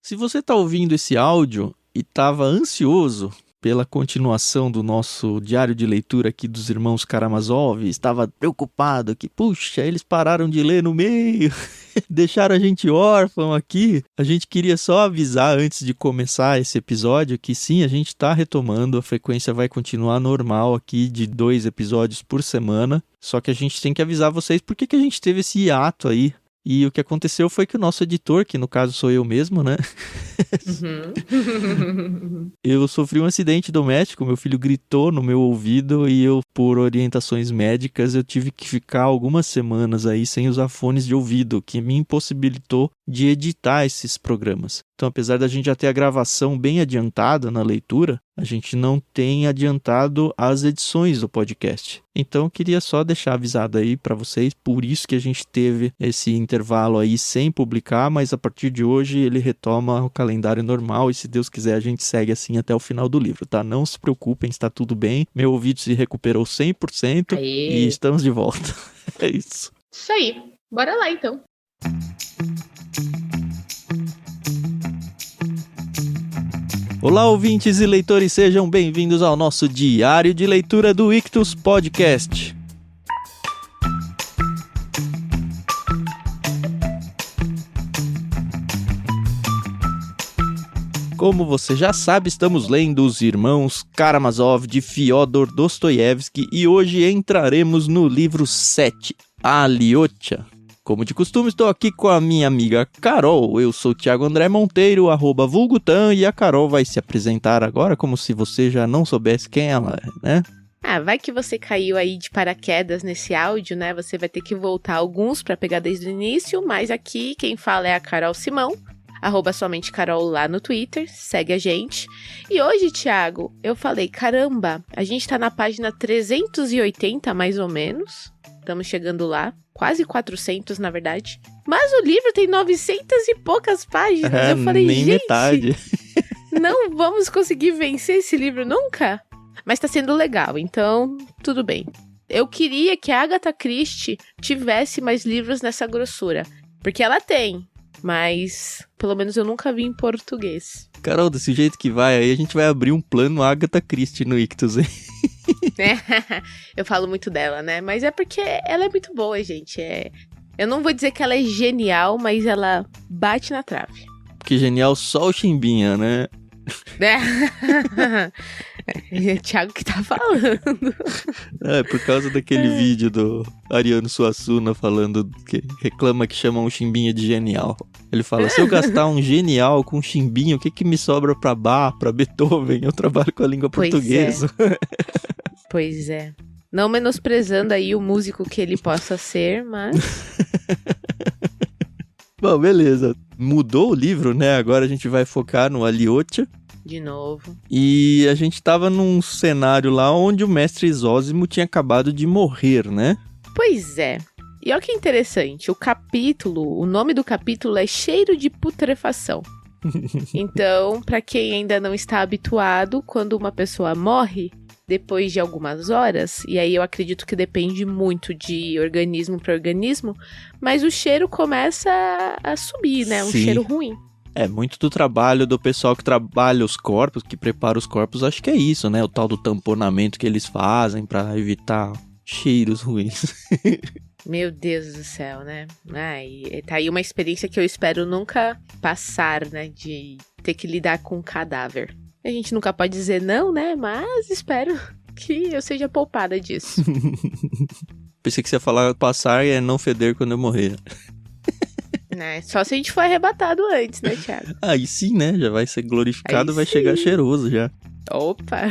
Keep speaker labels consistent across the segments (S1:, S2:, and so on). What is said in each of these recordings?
S1: Se você está ouvindo esse áudio e estava ansioso pela continuação do nosso diário de leitura aqui dos irmãos Karamazov, estava preocupado que, puxa, eles pararam de ler no meio, deixaram a gente órfão aqui. A gente queria só avisar antes de começar esse episódio que sim, a gente está retomando, a frequência vai continuar normal aqui de 2 episódios por semana, só que a gente tem que avisar vocês por que a gente teve esse hiato aí. E o que aconteceu foi que o nosso editor, que no caso sou eu mesmo, né? Eu sofri um acidente doméstico, meu filho gritou no meu ouvido e eu, por orientações médicas, eu tive que ficar algumas semanas aí sem usar fones de ouvido, que me impossibilitou de editar esses programas. Então, apesar da gente já ter a gravação bem adiantada na leitura, a gente não tem adiantado as edições do podcast. Então, eu queria só deixar avisado aí para vocês, por isso que a gente teve esse intervalo aí sem publicar, mas a partir de hoje ele retoma o calendário normal e, se Deus quiser, a gente segue assim até o final do livro, tá? Não se preocupem, está tudo bem. Meu ouvido se recuperou 100% e estamos de volta. É isso.
S2: Isso aí. Bora lá, então.
S1: Olá, ouvintes e leitores, sejam bem-vindos ao nosso diário de leitura do Ictus Podcast. Como você já sabe, estamos lendo Os Irmãos Karamazov de Fyodor Dostoiévski e hoje entraremos no livro 7, Alyosha. Como de costume, estou aqui com a minha amiga Carol. Eu sou o Thiago André Monteiro, @vulgutan, e a Carol vai se apresentar agora como se você já não soubesse quem ela é, né?
S2: Vai que você caiu aí de paraquedas nesse áudio, né? Você vai ter que voltar alguns para pegar desde o início, mas aqui quem fala é a Carol Simão, @somentecarol lá no Twitter, segue a gente. E hoje, Thiago, eu falei, caramba, a gente tá na página 380 mais ou menos, estamos chegando lá. Quase 400, na verdade. Mas o livro tem 900 e poucas páginas. Eu falei,
S1: nem
S2: gente,
S1: metade.
S2: Não vamos conseguir vencer esse livro nunca. Mas tá sendo legal, então tudo bem. Eu queria que a Agatha Christie tivesse mais livros nessa grossura. Porque ela tem, mas pelo menos eu nunca vi em português.
S1: Carol, desse jeito que vai, aí a gente vai abrir um plano Agatha Christie no Ictus, hein?
S2: Eu falo muito dela, né? Mas é porque ela é muito boa, gente. Eu não vou dizer que ela é genial, mas ela bate na trave.
S1: Porque genial só o Chimbinha, né?
S2: É o Thiago que tá falando.
S1: É, por causa daquele vídeo do Ariano Suassuna falando que reclama que chamam o Chimbinha de genial. Ele fala, se eu gastar um genial com Chimbinha, o que me sobra pra Bach, pra Beethoven? Eu trabalho com a língua portuguesa.
S2: Pois é. Não menosprezando aí o músico que ele possa ser, mas...
S1: Bom, beleza. Mudou o livro, né? Agora a gente vai focar no Alyosha.
S2: De novo.
S1: E a gente tava num cenário lá onde o mestre Zósimo tinha acabado de morrer, né?
S2: Pois é. E olha que interessante, o nome do capítulo é Cheiro de Putrefação. Então, pra quem ainda não está habituado, quando uma pessoa morre, depois de algumas horas, e aí eu acredito que depende muito de organismo para organismo, mas o cheiro começa a subir, né? Um cheiro ruim.
S1: É, muito do trabalho do pessoal que trabalha os corpos, que prepara os corpos, acho que é isso, né? O tal do tamponamento que eles fazem pra evitar cheiros ruins.
S2: Meu Deus do céu, né? E tá aí uma experiência que eu espero nunca passar, né? De ter que lidar com um cadáver. A gente nunca pode dizer não, né? Mas espero que eu seja poupada disso.
S1: Pensei que você ia falar passar e não feder quando eu morrer.
S2: Né? Só se a gente for arrebatado antes, né, Thiago?
S1: Aí sim, né? Já vai ser glorificado, vai chegar cheiroso já.
S2: Opa!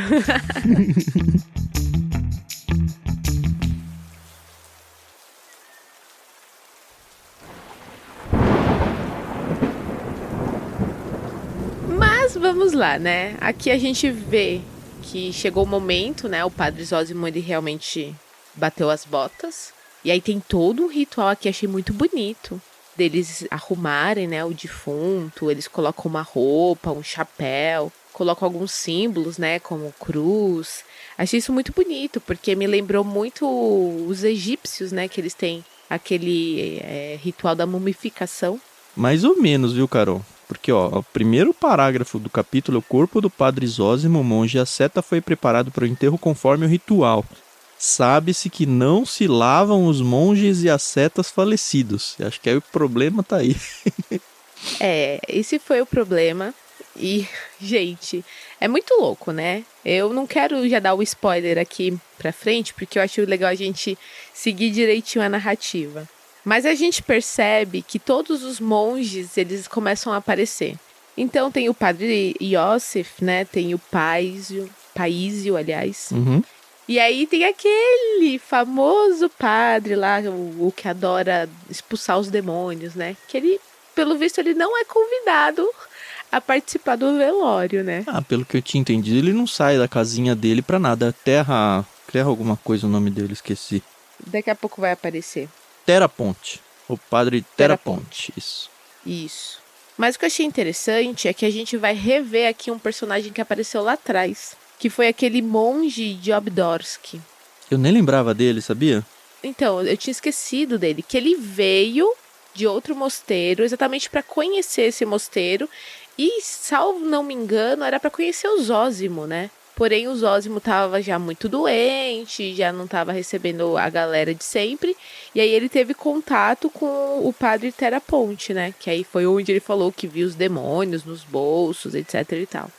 S2: Mas vamos lá, né? Aqui a gente vê que chegou o momento, né? O padre Zósimo, ele realmente bateu as botas. E aí tem todo um ritual aqui, achei muito bonito. Deles arrumarem, né, o defunto, eles colocam uma roupa, um chapéu, colocam alguns símbolos, né, como cruz. Achei isso muito bonito, porque me lembrou muito os egípcios, né, que eles têm aquele ritual da mumificação.
S1: Mais ou menos, viu, Carol? Porque, ó, o primeiro parágrafo do capítulo é: o corpo do padre Zósimo, monge, e a seta foi preparado para o enterro conforme o ritual. Sabe-se que não se lavam os monges e as setas falecidos. Acho que aí o problema tá aí.
S2: Esse foi o problema. E, gente, é muito louco, né? Eu não quero já dar o spoiler aqui pra frente, porque eu acho legal a gente seguir direitinho a narrativa. Mas a gente percebe que todos os monges, eles começam a aparecer. Então tem o padre Iosif, né? Tem o Paísio, aliás.
S1: Uhum.
S2: E aí tem aquele famoso padre lá, o que adora expulsar os demônios, né? Que ele, pelo visto, ele não é convidado a participar do velório, né?
S1: Pelo que eu tinha entendido, ele não sai da casinha dele pra nada. Terra alguma coisa, o nome dele, esqueci.
S2: Daqui a pouco vai aparecer.
S1: Teraponte. O padre Teraponte, isso.
S2: Isso. Mas o que eu achei interessante é que a gente vai rever aqui um personagem que apareceu lá atrás, que foi aquele monge Jobdorsky.
S1: Eu nem lembrava dele, sabia?
S2: Então, eu tinha esquecido dele, que ele veio de outro mosteiro exatamente para conhecer esse mosteiro e, salvo não me engano, era para conhecer o Zósimo, né? Porém, o Zósimo estava já muito doente, já não estava recebendo a galera de sempre. E aí ele teve contato com o padre Teraponte, né? Que aí foi onde ele falou que viu os demônios nos bolsos, etc e tal.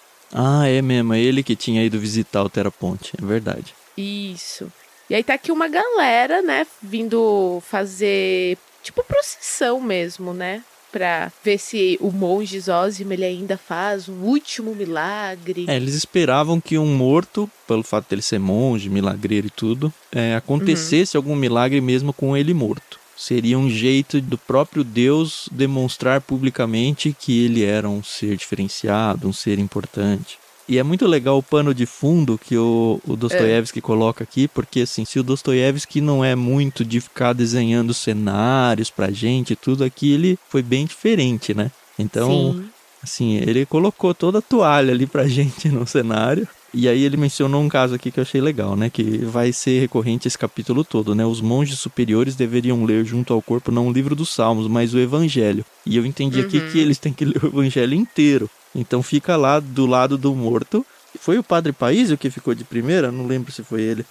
S1: É mesmo, é ele que tinha ido visitar o Teraponte, é verdade.
S2: Isso. E aí tá aqui uma galera, né, vindo fazer, tipo, procissão mesmo, né? Pra ver se o monge Zósimo, ele ainda faz um último milagre.
S1: Eles esperavam que um morto, pelo fato dele ser monge, milagreiro e tudo, acontecesse algum milagre mesmo com ele morto. Seria um jeito do próprio Deus demonstrar publicamente que ele era um ser diferenciado, um ser importante. E é muito legal o pano de fundo que o Dostoiévski coloca aqui, porque assim, se o Dostoiévski não é muito de ficar desenhando cenários pra gente, tudo aqui ele foi bem diferente, né? Então,
S2: Sim.
S1: assim, ele colocou toda a toalha ali pra gente no cenário. E aí ele mencionou um caso aqui que eu achei legal, né? Que vai ser recorrente esse capítulo todo, né? Os monges superiores deveriam ler junto ao corpo não o livro dos Salmos, mas o Evangelho. E eu entendi aqui que eles têm que ler o Evangelho inteiro. Então fica lá do lado do morto. Foi o padre Paísio que ficou de primeira? Não lembro se foi ele.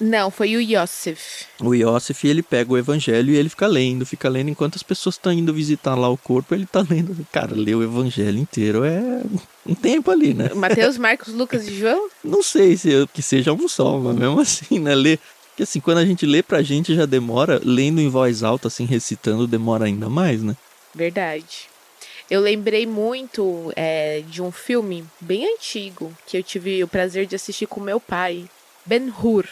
S2: Não, foi o Iosif.
S1: O Iosif, ele pega o Evangelho e ele fica lendo enquanto as pessoas estão indo visitar lá o corpo, ele tá lendo. Cara, ler o Evangelho inteiro é um tempo ali, né?
S2: Mateus, Marcos, Lucas e João?
S1: Não sei se que seja um só, mas mesmo assim, né? Ler. Porque assim, quando a gente lê pra gente já demora, lendo em voz alta, assim, recitando, demora ainda mais, né?
S2: Verdade. Eu lembrei muito de um filme bem antigo que eu tive o prazer de assistir com meu pai, Ben-Hur.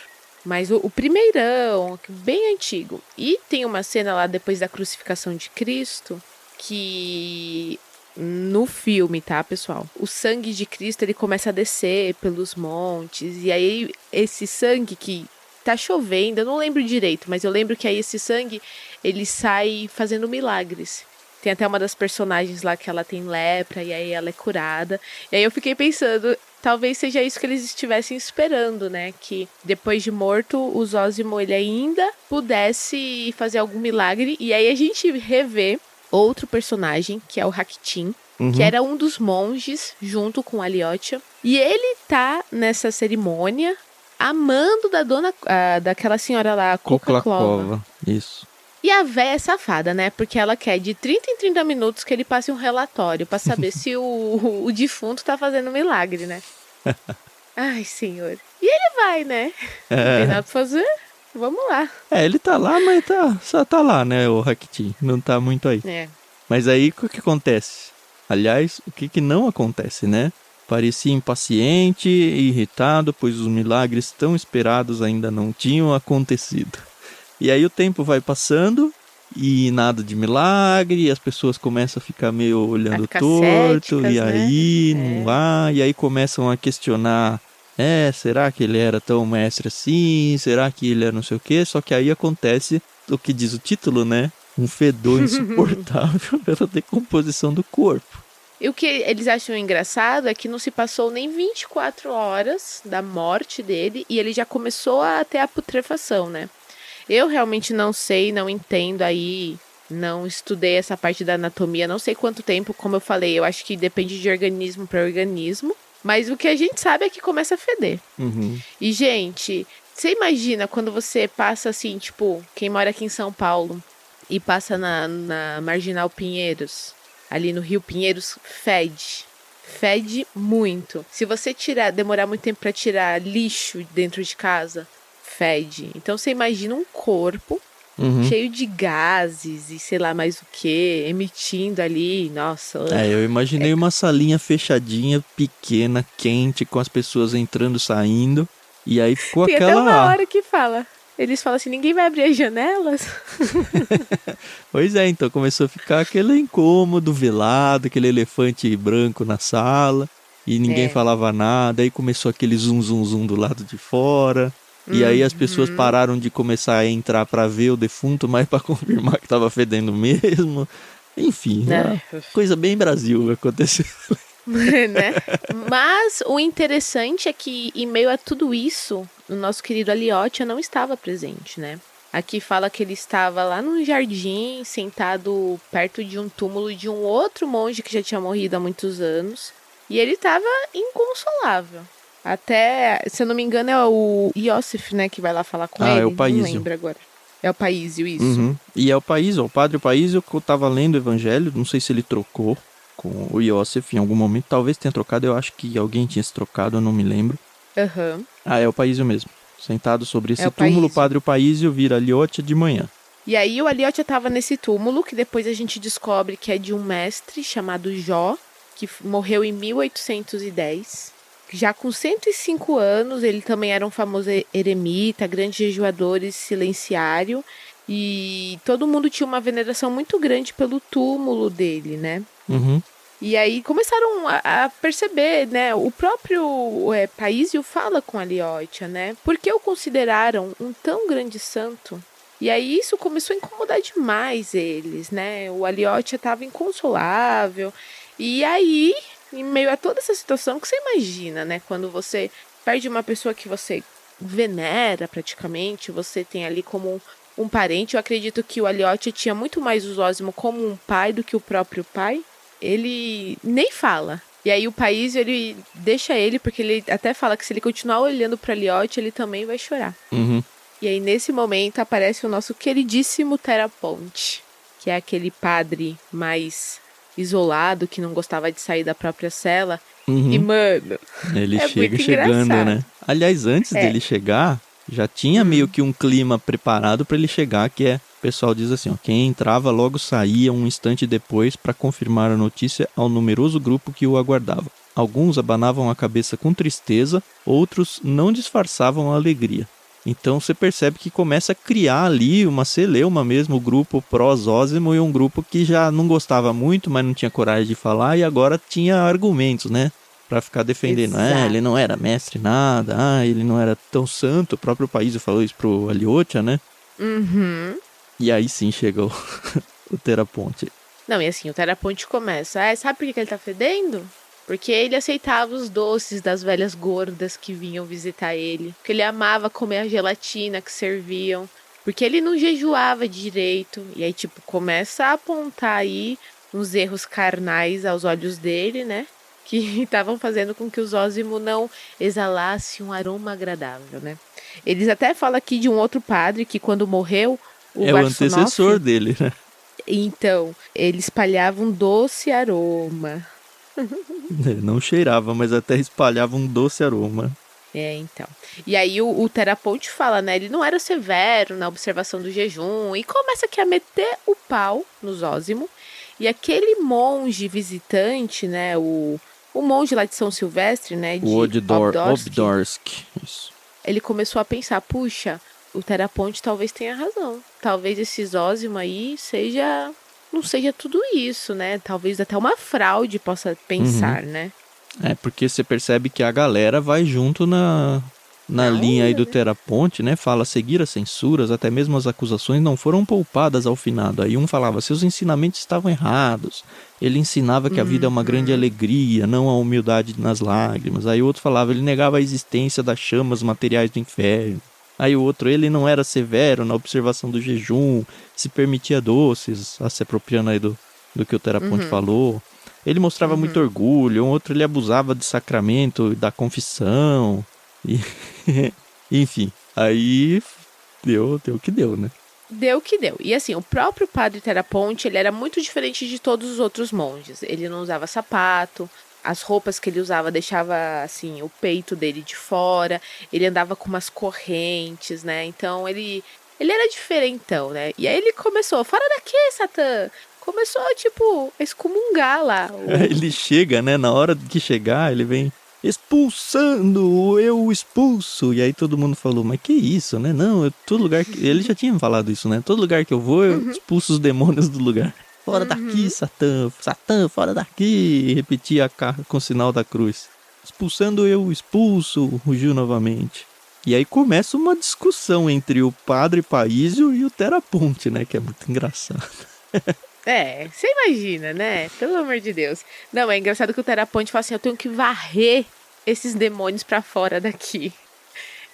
S2: Mas o primeirão, bem antigo. E tem uma cena lá depois da crucificação de Cristo que no filme, tá, pessoal? O sangue de Cristo, ele começa a descer pelos montes. E aí esse sangue que tá chovendo, eu não lembro direito, mas eu lembro que aí esse sangue, ele sai fazendo milagres. Tem até uma das personagens lá que ela tem lepra e aí ela é curada. E aí eu fiquei pensando, talvez seja isso que eles estivessem esperando, né? Que depois de morto, o Zósimo ele ainda pudesse fazer algum milagre. E aí a gente revê outro personagem, que é o Rakitin, que era um dos monges, junto com Aliotia. E ele tá nessa cerimônia amando daquela senhora lá, Kuklakova.
S1: Isso.
S2: E a véia é safada, né? Porque ela quer de 30 em 30 minutos que ele passe um relatório pra saber se o defunto tá fazendo milagre, né? Ai, senhor. E ele vai, né? Não tem nada pra fazer? Vamos lá.
S1: Ele tá lá, mas só tá lá, né, o Rakitin. Não tá muito aí. Mas aí, o que acontece? Aliás, o que não acontece, né? Parecia impaciente e irritado, pois os milagres tão esperados ainda não tinham acontecido. E aí o tempo vai passando e nada de milagre, e as pessoas começam a ficar meio olhando torto,
S2: céticas,
S1: e aí não há, e aí começam a questionar, será que ele era tão mestre assim? Será que ele era não sei o quê? Só que aí acontece o que diz o título, né? Um fedor insuportável pela decomposição do corpo.
S2: E o que eles acham engraçado é que não se passou nem 24 horas da morte dele e ele já começou a ter a putrefação, né? Eu realmente não sei, não entendo aí Não estudei essa parte da anatomia, não sei quanto tempo, como eu falei, eu acho que depende de organismo para organismo. Mas o que a gente sabe é que começa a feder.
S1: Uhum.
S2: E, gente, você imagina quando você passa assim, tipo, quem mora aqui em São Paulo e passa na Marginal Pinheiros, ali no Rio Pinheiros, fede. Fede muito. Se você demorar muito tempo para tirar lixo dentro de casa, fede. Então você imagina um corpo cheio de gases e sei lá mais o que, emitindo ali, nossa.
S1: Eu imaginei uma salinha fechadinha, pequena, quente, com as pessoas entrando e saindo. E aí ficou
S2: Tem
S1: aquela...
S2: até uma hora que fala. Eles falam assim, ninguém vai abrir as janelas?
S1: Pois é, então começou a ficar aquele incômodo, velado, aquele elefante branco na sala. E ninguém falava nada, aí começou aquele zum, zum, zum do lado de fora. E aí as pessoas pararam de começar a entrar para ver o defunto, mas para confirmar que estava fedendo mesmo. Enfim, coisa bem Brasil aconteceu.
S2: Né? Mas o interessante é que, em meio a tudo isso, o nosso querido Aliotia não estava presente, né? Aqui fala que ele estava lá num jardim, sentado perto de um túmulo de um outro monge que já tinha morrido há muitos anos. E ele estava inconsolável. Até, se eu não me engano, é o Iosif, né, que vai lá falar com ele.
S1: É o Paísio.
S2: Não lembro agora. É o Paísio, isso.
S1: Uhum. E é o Paísio, o padre Paísio, que eu tava lendo o evangelho, não sei se ele trocou com o Iosif em algum momento, talvez tenha trocado, eu acho que alguém tinha se trocado, eu não me lembro. É o Paísio mesmo. Sentado sobre esse túmulo, o padre Paísio vira Aliotia de manhã.
S2: E aí o Aliotia estava nesse túmulo, que depois a gente descobre que é de um mestre chamado Jó, que morreu em 1810. Já com 105 anos, ele também era um famoso eremita, grande jejuador e silenciário. E todo mundo tinha uma veneração muito grande pelo túmulo dele, né?
S1: Uhum.
S2: E aí começaram a perceber, né? O próprio Paísio fala com Aliotia, né? Por que o consideraram um tão grande santo? E aí isso começou a incomodar demais eles, né? O Aliotia estava inconsolável. E aí, em meio a toda essa situação, que você imagina, né? Quando você perde uma pessoa que você venera praticamente, você tem ali como um parente. Eu acredito que o Aliotia tinha muito mais o Zósimo como um pai do que o próprio pai. Ele nem fala. E aí o Paísio, ele deixa ele, porque ele até fala que se ele continuar olhando para Aliotia, ele também vai chorar.
S1: Uhum.
S2: E aí nesse momento aparece o nosso queridíssimo Teraponte, que é aquele padre mais isolado, que não gostava de sair da própria cela. E, mano,
S1: ele chega chegando,
S2: engraçado,
S1: né? Aliás, antes dele chegar, já tinha meio que um clima preparado para ele chegar, que é, o pessoal diz assim, ó, quem entrava logo saía um instante depois para confirmar a notícia ao numeroso grupo que o aguardava. Alguns abanavam a cabeça com tristeza, outros não disfarçavam a alegria. Então você percebe que começa a criar ali uma celeuma mesmo, o grupo pró-Zósimo e um grupo que já não gostava muito, mas não tinha coragem de falar e agora tinha argumentos, né? Pra ficar defendendo. Ele não era mestre nada, ele não era tão santo. O próprio Paísio falou isso pro Aliotia, né?
S2: Uhum.
S1: E aí sim chega o Teraponte.
S2: Não, e assim, o Teraponte começa. Sabe por que ele tá fedendo? Porque ele aceitava os doces das velhas gordas que vinham visitar ele. Porque ele amava comer a gelatina que serviam. Porque ele não jejuava direito. E aí, tipo, começa a apontar aí uns erros carnais aos olhos dele, né? Que estavam fazendo com que o Zósimo não exalasse um aroma agradável, né? Eles até falam aqui de um outro padre que quando morreu, o
S1: o antecessor dele, né?
S2: Então, ele espalhava um doce aroma.
S1: Não cheirava, mas até espalhava um doce aroma.
S2: Então. E aí o Teraponte fala, né? Ele não era severo na observação do jejum. E começa aqui a meter o pau no Zósimo. E aquele monge visitante, né? O monge lá de São Silvestre, né? De
S1: o Obdorsk. Isso.
S2: Ele começou a pensar, puxa, o Teraponte talvez tenha razão. Talvez esse Zósimo aí não seja tudo isso, né? Talvez até uma fraude possa pensar, né?
S1: Porque você percebe que a galera vai junto na linha aí do Teraponte, né? Fala seguir as censuras, até mesmo as acusações não foram poupadas ao finado. Aí um falava, seus ensinamentos estavam errados. Ele ensinava que a vida é uma grande alegria, não a humildade nas lágrimas. Aí o outro falava, ele negava a existência das chamas materiais do inferno. Aí o outro, ele não era severo na observação do jejum, se permitia doces, se apropriando aí do que o Teraponte falou. Ele mostrava muito orgulho, um outro ele abusava de sacramento, da confissão, e enfim, aí deu o que deu, né?
S2: Deu o que deu. E assim, o próprio padre Teraponte, ele era muito diferente de todos os outros monges. Ele não usava sapato, as roupas que ele usava deixava, assim, o peito dele de fora, ele andava com umas correntes, né? Então, ele era diferentão, né? E aí ele começou, fora daqui, Satã! Começou, tipo, a excomungar lá.
S1: Ele chega, né? Na hora que chegar, ele vem expulsando, eu expulso. E aí todo mundo falou, mas que isso, né? Não, todo lugar... Ele já tinha falado isso, né? Todo lugar que eu vou, eu expulso os demônios do lugar. Fora daqui, Satã! Satã, fora daqui! E repetia com o sinal da cruz. Expulsando, eu expulso, rugiu novamente. E aí começa uma discussão entre o padre Paísio e o Teraponte, né? Que é muito engraçado.
S2: Você imagina, né? Pelo amor de Deus. Não, é engraçado que o Teraponte fala assim, eu tenho que varrer esses demônios pra fora daqui.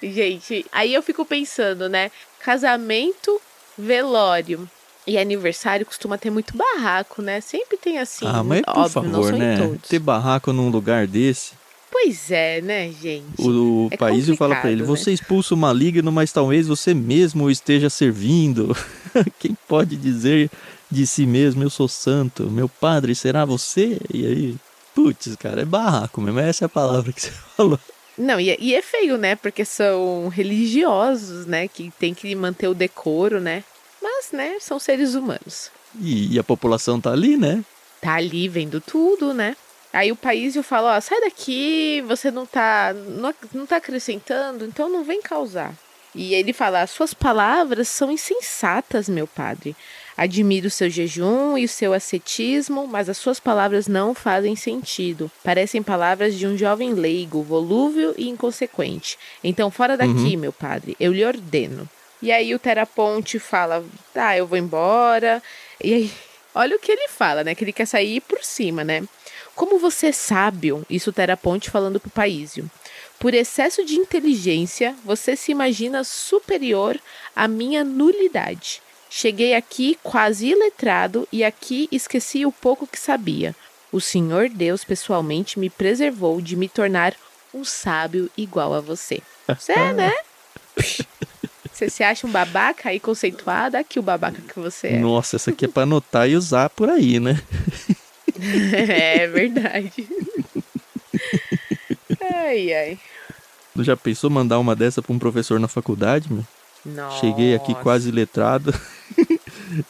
S2: Gente, aí eu fico pensando, né? Casamento, velório e aniversário costuma ter muito barraco, né? Sempre tem assim,
S1: mas por
S2: óbvio,
S1: favor,
S2: não são
S1: né?
S2: em todos.
S1: Ter barraco num lugar desse...
S2: Pois é, né, gente?
S1: O Paísio fala pra ele, você expulsa o maligno, mas talvez você mesmo o esteja servindo. Quem pode dizer de si mesmo, eu sou santo, meu padre será você? E aí, putz, cara, é barraco mesmo, essa é a palavra que você falou.
S2: Não, e é feio, né, porque são religiosos, né, que tem que manter o decoro, né, mas, né, são seres humanos.
S1: E a população tá ali, né?
S2: Tá ali vendo tudo, né? Aí o Paísio fala, ó, sai daqui, você não tá acrescentando, então não vem causar. E ele fala, as suas palavras são insensatas, meu padre. Admiro o seu jejum e o seu ascetismo, mas as suas palavras não fazem sentido. Parecem palavras de um jovem leigo, volúvel e inconsequente. Então, fora daqui, meu padre, eu lhe ordeno. E aí o Teraponte fala, tá, eu vou embora. E aí, olha o que ele fala, né, que ele quer sair por cima, né. Como você é sábio, isso o Teraponte falando pro Paísio. Por excesso de inteligência, você se imagina superior à minha nulidade. Cheguei aqui quase iletrado e aqui esqueci o pouco que sabia. O Senhor Deus pessoalmente me preservou de me tornar um sábio igual a você. Você é, né? Você se acha um babaca aí conceituado? Aqui o babaca que você é.
S1: Nossa, essa aqui é pra anotar e usar por aí, né?
S2: É verdade. Ai, ai.
S1: Tu já pensou mandar uma dessa pra um professor na faculdade, meu?
S2: Nossa.
S1: Cheguei aqui quase letrado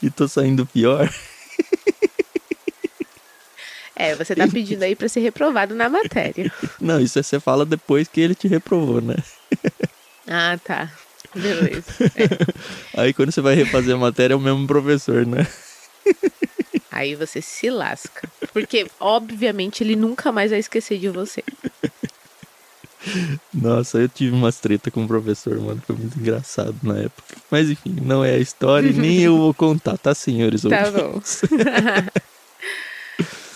S1: e tô saindo pior.
S2: Você tá pedindo aí pra ser reprovado na matéria.
S1: Não, isso você fala depois que ele te reprovou, né?
S2: Ah, tá. Beleza.
S1: Aí quando você vai refazer a matéria é o mesmo professor, né?
S2: Aí você se lasca. Porque, obviamente, ele nunca mais vai esquecer de você.
S1: Nossa, eu tive umas treta com o professor, mano. Foi muito engraçado na época. Mas enfim, não é a história e nem eu vou contar, tá, senhores?
S2: Tá bom.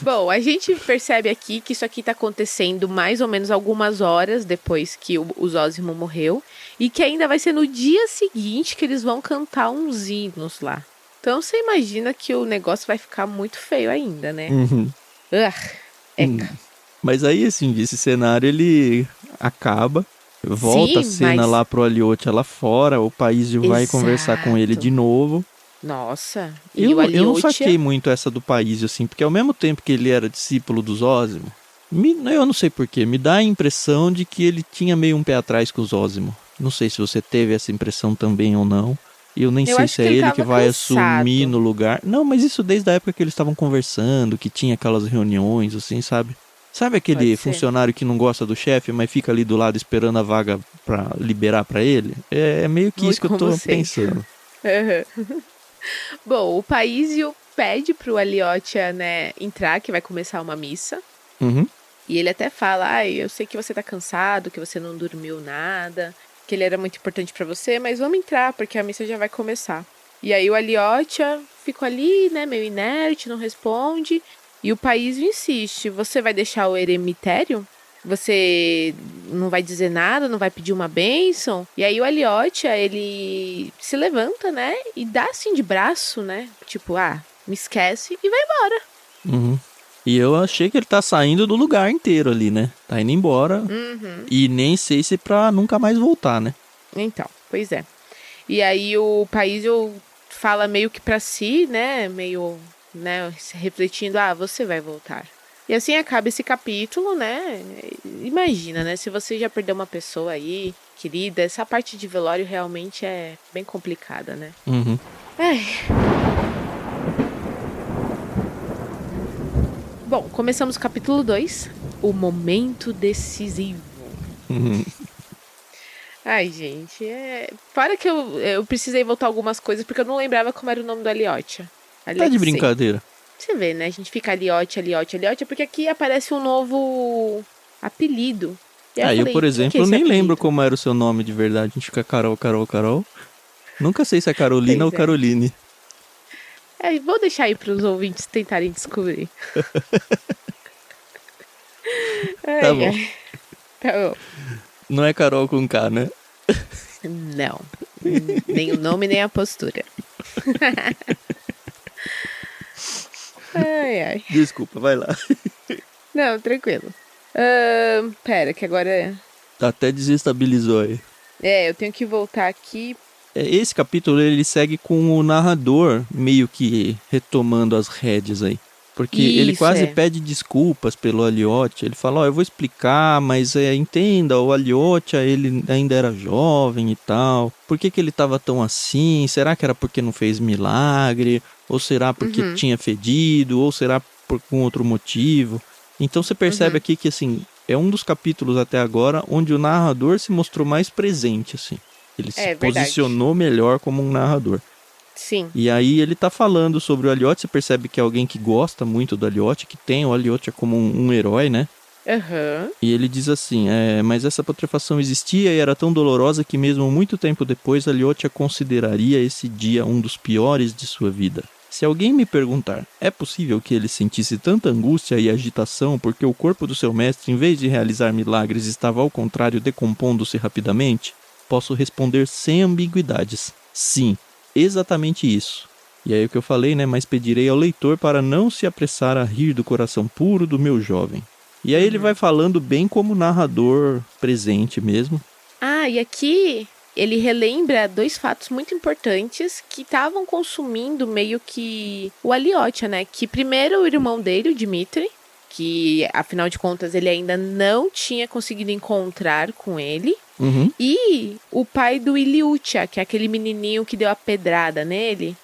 S2: Bom, a gente percebe aqui que isso aqui tá acontecendo mais ou menos algumas horas depois que o Zósimo morreu. E que ainda vai ser no dia seguinte que eles vão cantar uns hinos lá. Então você imagina que o negócio vai ficar muito feio ainda, né?
S1: Mas aí, assim, esse cenário, ele acaba, volta a cena lá pro Aliotia lá fora, o Paísio vai conversar com ele de novo.
S2: Nossa,
S1: e o Aliotia... Eu não saquei muito essa do Paísio, assim, porque ao mesmo tempo que ele era discípulo do Zósimo, eu não sei porquê, me dá a impressão de que ele tinha meio um pé atrás com o Zósimo. Não sei se você teve essa impressão também ou não. Eu nem sei se é ele que vai assumir no lugar. Não, mas isso desde a época que eles estavam conversando, que tinha aquelas reuniões, assim, sabe? Sabe aquele funcionário que não gosta do chefe, mas fica ali do lado esperando a vaga pra liberar pra ele? É meio que isso que eu tô pensando.
S2: Bom, o Paísio pede pro Aliotia, né, entrar, que vai começar uma missa. E ele até fala, eu sei que você tá cansado, que você não dormiu nada, que ele era muito importante pra você, mas vamos entrar, porque a missa já vai começar. E aí o Aliotia ficou ali, né, meio inerte, não responde. E o Paísio insiste, você vai deixar o eremitério? você não vai dizer nada, não vai pedir uma bênção? E aí o Aliotia, ele se levanta, né? E dá assim de braço, né? Tipo, me esquece e vai embora.
S1: Uhum. E eu achei que ele tá saindo do lugar inteiro ali, né? Tá indo embora.
S2: Uhum.
S1: E nem sei se pra nunca mais voltar, né?
S2: Então, pois é. E aí o Paísio fala meio que pra si, né? Meio, né? Refletindo, você vai voltar. E assim acaba esse capítulo, né? Imagina, né? Se você já perdeu uma pessoa aí, querida, essa parte de velório realmente é bem complicada, né?
S1: Uhum.
S2: Bom, começamos o capítulo 2, o momento decisivo.
S1: Uhum.
S2: Ai, gente, Fora que eu precisei voltar algumas coisas, porque eu não lembrava como era o nome do Aliotia.
S1: Tá de brincadeira.
S2: Você vê, né? A gente fica Aliotia, porque aqui aparece um novo apelido. E aí
S1: eu, por exemplo, nem lembro como era o seu nome de verdade. A gente fica Carol. Nunca sei se é Carolina ou Caroline.
S2: Vou deixar aí pros ouvintes tentarem descobrir.
S1: Tá bom.
S2: Tá bom.
S1: Não é Carol com K, né?
S2: Não. Nem o nome, nem a postura. Ai.
S1: Desculpa, vai lá.
S2: Não, tranquilo. Pera, que agora...
S1: Até desestabilizou aí.
S2: Eu tenho que voltar aqui.
S1: Esse capítulo, ele segue com o narrador meio que retomando as rédeas aí. Porque ele quase pede desculpas pelo Aliotia. Ele fala, eu vou explicar, mas entenda, o Aliotia, ele ainda era jovem e tal. Por que ele estava tão assim? Será que era porque não fez milagre? Ou será porque tinha fedido? Ou será por algum outro motivo? Então você percebe aqui que, assim, é um dos capítulos até agora onde o narrador se mostrou mais presente, assim. Ele se posicionou melhor como um narrador.
S2: Sim.
S1: E aí ele tá falando sobre o Aliotia, você percebe que é alguém que gosta muito do Aliotia, que tem o Aliotia como um herói, né?
S2: Uhum.
S1: E ele diz assim, mas essa putrefação existia e era tão dolorosa que mesmo muito tempo depois Aliotia consideraria esse dia um dos piores de sua vida. Se alguém me perguntar, é possível que ele sentisse tanta angústia e agitação porque o corpo do seu mestre, em vez de realizar milagres, estava ao contrário decompondo-se rapidamente? Posso responder sem ambiguidades. Sim, exatamente isso. E aí o que eu falei, né? Mas pedirei ao leitor para não se apressar a rir do coração puro do meu jovem. E aí ele vai falando bem como narrador presente mesmo.
S2: E aqui ele relembra 2 fatos muito importantes que estavam consumindo meio que o Aliotia, né? Que primeiro o irmão dele, o Dmitri, que afinal de contas ele ainda não tinha conseguido encontrar com ele.
S1: Uhum.
S2: E o pai do Iliutia, que é aquele menininho que deu a pedrada nele,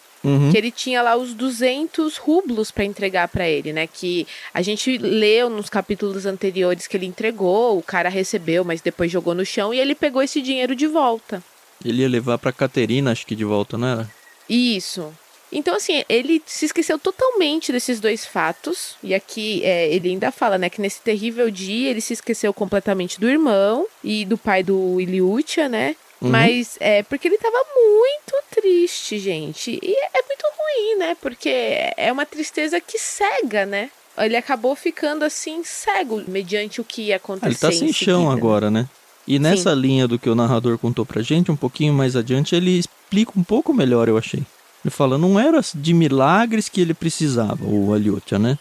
S2: que ele tinha lá os 200 rublos para entregar para ele, né? Que a gente leu nos capítulos anteriores que ele entregou, o cara recebeu, mas depois jogou no chão e ele pegou esse dinheiro de volta.
S1: Ele ia levar para Caterina, acho que de volta, não era?
S2: Isso. Então, assim, ele se esqueceu totalmente desses 2 fatos. E aqui ele ainda fala, né, que nesse terrível dia ele se esqueceu completamente do irmão e do pai do Iliutia, né? Mas porque ele tava muito triste, gente. E é muito ruim, né? Porque é uma tristeza que cega, né? Ele acabou ficando, assim, cego mediante o que ia acontecer.
S1: Ele tá sem chão agora, né? E nessa linha do que o narrador contou pra gente, um pouquinho mais adiante, ele explica um pouco melhor, eu achei. Ele fala, não era de milagres que ele precisava, o Aliotia, né?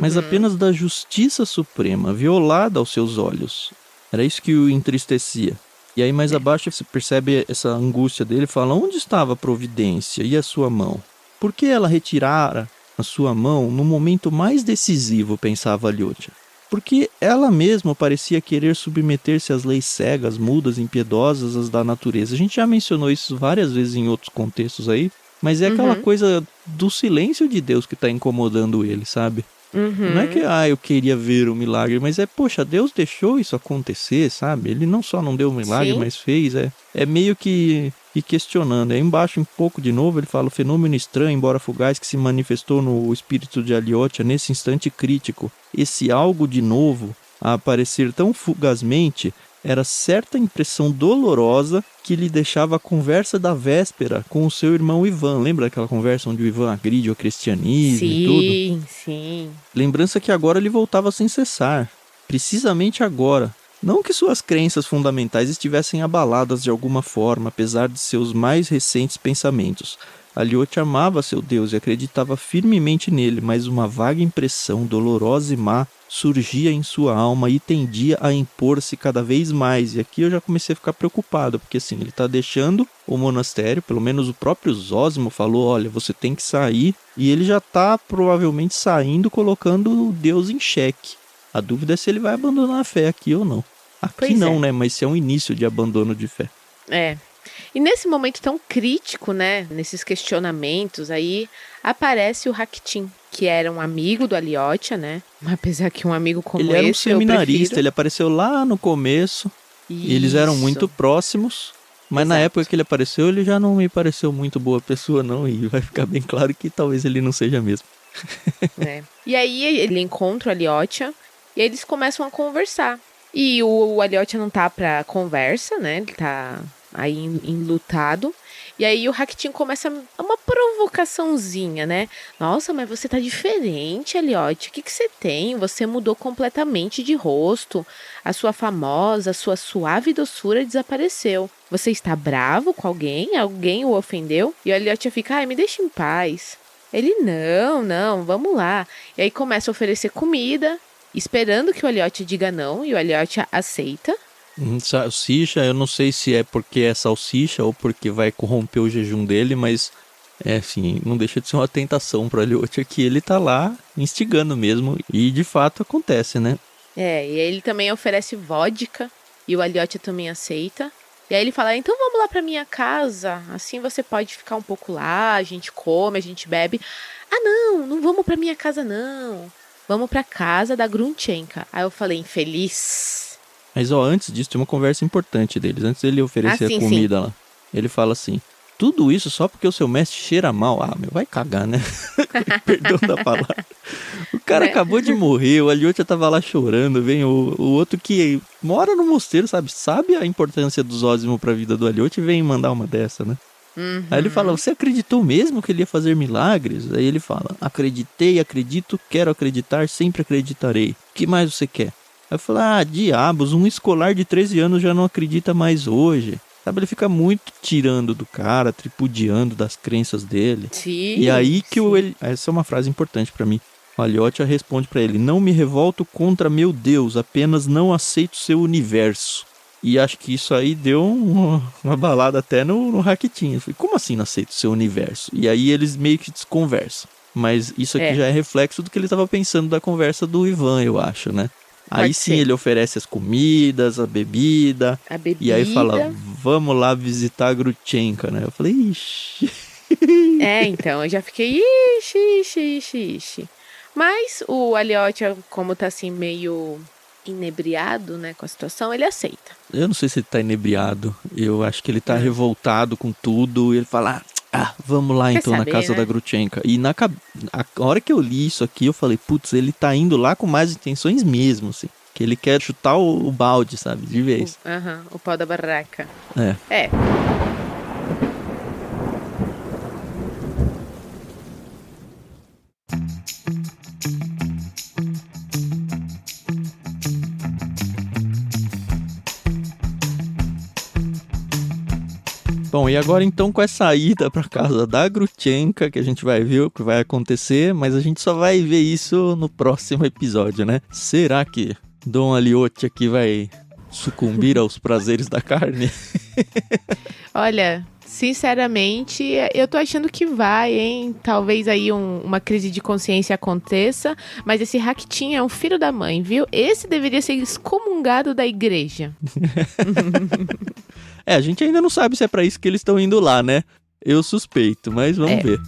S1: Mas apenas da justiça suprema, violada aos seus olhos. Era isso que o entristecia. E aí mais abaixo você percebe essa angústia dele, fala, onde estava a providência e a sua mão? Por que ela retirara a sua mão no momento mais decisivo, pensava Aliotia? Porque ela mesma parecia querer submeter-se às leis cegas, mudas, impiedosas, as da natureza. A gente já mencionou isso várias vezes em outros contextos aí, mas é aquela coisa do silêncio de Deus que está incomodando ele, sabe? Não é que, eu queria ver o milagre, mas poxa, Deus deixou isso acontecer, sabe? Ele não só não deu o milagre, mas fez, é meio que questionando. Aí embaixo, um pouco de novo, ele fala, o fenômeno estranho, embora fugaz, que se manifestou no espírito de Aliotia nesse instante crítico. Esse algo de novo, a aparecer tão fugazmente, era certa impressão dolorosa que lhe deixava a conversa da véspera com o seu irmão Ivan. Lembra daquela conversa onde o Ivan agride ao cristianismo e tudo?
S2: Sim.
S1: Lembrança que agora ele voltava sem cessar. precisamente agora. Não que suas crenças fundamentais estivessem abaladas de alguma forma, apesar de seus mais recentes pensamentos. Aliotte amava seu Deus e acreditava firmemente nele, mas uma vaga impressão, dolorosa e má, surgia em sua alma e tendia a impor-se cada vez mais. E aqui eu já comecei a ficar preocupado, porque assim, ele está deixando o monastério, pelo menos o próprio Zósimo falou, olha, você tem que sair, e ele já está provavelmente saindo, colocando Deus em xeque. A dúvida é se ele vai abandonar a fé aqui ou não. Aqui
S2: Pois
S1: não,
S2: é.
S1: né? Mas se é um início de abandono de fé.
S2: É. E nesse momento tão crítico, né, nesses questionamentos aí, aparece o Raktin, que era um amigo do Aliotte, né? Apesar que um amigo como
S1: Ele era um
S2: esse, eu
S1: seminarista,
S2: prefiro.
S1: ele apareceu lá no começo, e eles eram
S2: Isso.
S1: muito próximos, mas na
S2: Exato.
S1: época que ele apareceu, ele já não me pareceu muito boa pessoa não, e vai ficar bem claro que talvez ele não seja mesmo.
S2: É. E aí ele encontra o Aliotte e eles começam a conversar. E o Aliotte não tá pra conversa, né? Ele tá aí enlutado. E aí o Raktin começa uma provocaçãozinha, né? Nossa, mas você tá diferente, Aliotte. O que você tem? Você mudou completamente de rosto. A sua famosa, a sua suave doçura desapareceu. Você está bravo com alguém? Alguém o ofendeu? E o Aliotte fica, ai, me deixa em paz. Ele, não, vamos lá. E aí começa a oferecer comida, esperando que o Aliotte diga não, e o Aliotte aceita.
S1: Salsicha, eu não sei se é porque é salsicha ou porque vai corromper o jejum dele, mas assim, não deixa de ser uma tentação para o Aliotte aqui. Ele tá lá instigando mesmo, e de fato acontece, né?
S2: E aí ele também oferece vodka, e o Aliotte também aceita. E aí ele fala, então vamos lá pra minha casa, assim você pode ficar um pouco lá, a gente come, a gente bebe. Ah, não vamos pra minha casa não, vamos pra casa da Grunchenka. Aí eu falei, infeliz.
S1: Mas antes disso tem uma conversa importante deles, antes dele oferecer a
S2: sim,
S1: comida lá. Ele fala assim, tudo isso só porque o seu mestre cheira mal. Ah, vai cagar, né? Perdão da palavra. O cara acabou de morrer, o Aliotte tava lá chorando, vem o outro que mora no mosteiro, sabe a importância do Zósimo pra vida do Aliotte e vem mandar uma dessa, né? Aí ele fala, você acreditou mesmo que ele ia fazer milagres? Aí ele fala, acreditei, acredito, quero acreditar, sempre acreditarei. O que mais você quer? Aí eu falo, diabos, um escolar de 13 anos já não acredita mais hoje. Sabe, ele fica muito tirando do cara, tripudiando das crenças dele.
S2: Sim,
S1: e aí que essa é uma frase importante pra mim. O Aliotte responde pra ele, não me revolto contra meu Deus, apenas não aceito seu universo. E acho que isso aí deu uma balada até no Raktin. Eu falei, como assim não aceito seu universo? E aí eles meio que desconversam. Mas isso aqui já é reflexo do que ele estava pensando da conversa do Ivan, eu acho, né? Aí sim ele oferece as comidas, a bebida. E aí fala, vamos lá visitar a Grunchenka, né? Eu falei, ixi.
S2: Então, eu já fiquei, ixi. Mas o Aliotte, como tá assim meio inebriado, né, com a situação, ele aceita.
S1: Eu não sei se ele tá inebriado. Eu acho que ele tá revoltado com tudo. E ele fala, vamos lá então na casa da Grunchenka. E a hora que eu li isso aqui, eu falei, putz, ele tá indo lá com mais intenções mesmo, assim. Que ele quer chutar o balde, sabe, de vez.
S2: O pau da barraca.
S1: É. Bom, e agora então com essa ida para casa da Grunchenka, que a gente vai ver o que vai acontecer, mas a gente só vai ver isso no próximo episódio, né? Será que Dom Aliotte aqui vai sucumbir aos prazeres da carne?
S2: Olha, sinceramente, eu tô achando que vai, hein? Talvez aí uma crise de consciência aconteça, mas esse Raktin é um filho da mãe, viu? Esse deveria ser excomungado da igreja.
S1: A gente ainda não sabe se é pra isso que eles estão indo lá, né? Eu suspeito, mas vamos ver.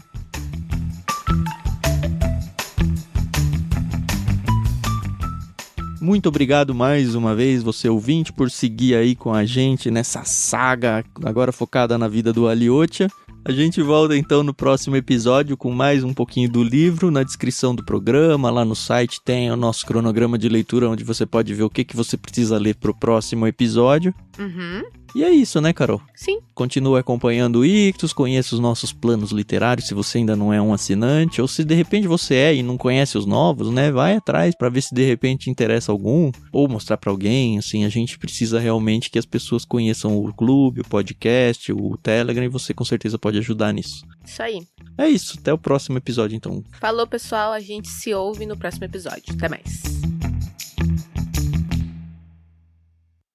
S1: Muito obrigado mais uma vez, você ouvinte, por seguir aí com a gente nessa saga agora focada na vida do Aliotte. A gente volta então no próximo episódio com mais um pouquinho do livro. Na descrição do programa, lá no site tem o nosso cronograma de leitura, onde você pode ver o que você precisa ler pro próximo episódio.
S2: Uhum.
S1: E é isso, né, Carol?
S2: Sim.
S1: Continue acompanhando o Ictus, conheça os nossos planos literários se você ainda não é um assinante, ou se de repente você é e não conhece os novos, né? Vai atrás pra ver se de repente interessa algum, ou mostrar pra alguém, assim, a gente precisa realmente que as pessoas conheçam o clube, o podcast, o Telegram, e você com certeza pode ajudar nisso.
S2: Isso aí.
S1: É isso, até o próximo episódio então.
S2: Falou, pessoal, a gente se ouve no próximo episódio. Até mais.